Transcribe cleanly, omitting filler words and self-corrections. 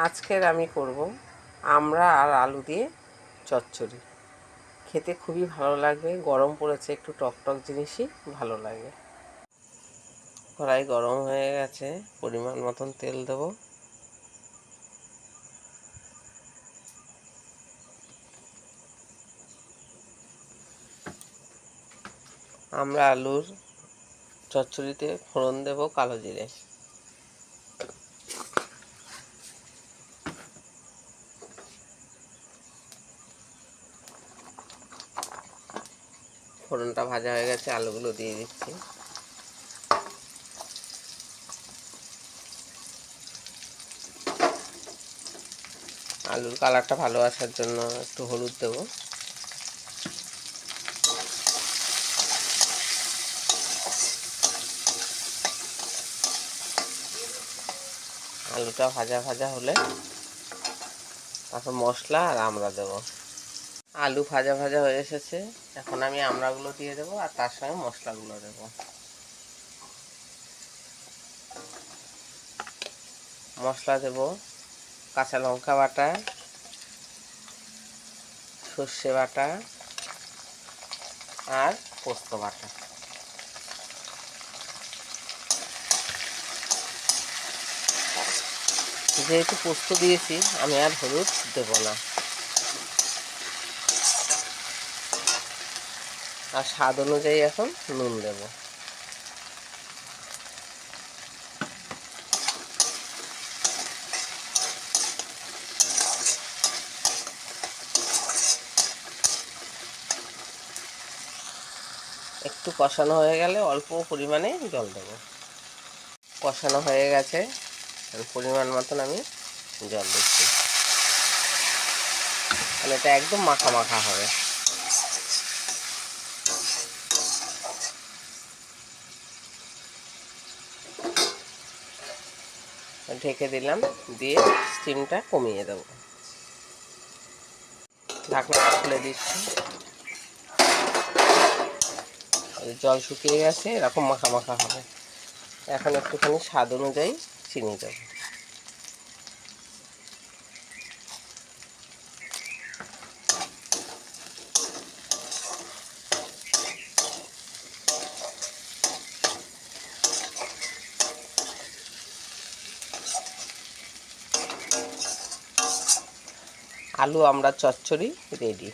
আজকের আমি করব আমড়া আর আলু দিয়ে চচ্চড়ি। খেতে খুবই ভালো লাগবে, গরম পড়েছে, একটু টকটক জিনিসই ভালো লাগে। কড়াই গরম হয়ে গেছে, পরিমাণ মতন তেল দেব। আমরা আলুর চচ্চড়িতে ফোড়ন দেব কালো জিরে। ফোড়নটা ভাজা হয়ে গেছে, আলুগুলো দিয়ে দিচ্ছি। আলুর কালারটা ভালো আসার জন্য একটু হলুদ দেব। আলুটা ভাজা ভাজা হলে তারপর মশলা আর আমড়া দেব। আলু ভাজা ভাজা হয়ে এসেছে, এখন আমি আমড়াগুলো দিয়ে দেবো আর তার সঙ্গে মশলাগুলো দেব। মশলা দেব কাঁচা লঙ্কা বাটা, সর্ষে বাটা আর পোস্ত বাটা। যেহেতু পোস্ত দিয়েছি আমি আর হলুদ দেব না। আর স্বাদ অনুযায়ী এখন নুন দেব। একটু কষানো হয়ে গেলে অল্প পরিমাণে জল দেব। কষানো হয়ে গেছে, পরিমাণ মতন আমি জল দিচ্ছি। তাহলে এটা একদম মাখা মাখা হবে। ঢেকে দিলাম, দিয়ে স্টিমটা কমিয়ে দেব। ঢাকনাটা খুলে দিচ্ছি। জল শুকিয়ে গেছে, এরকম মাখা মাখা হবে। এখন একটুখানি স্বাদ অনুযায়ী চিনি দেব। আলু আমড়া চচ্চড়ি রেডি।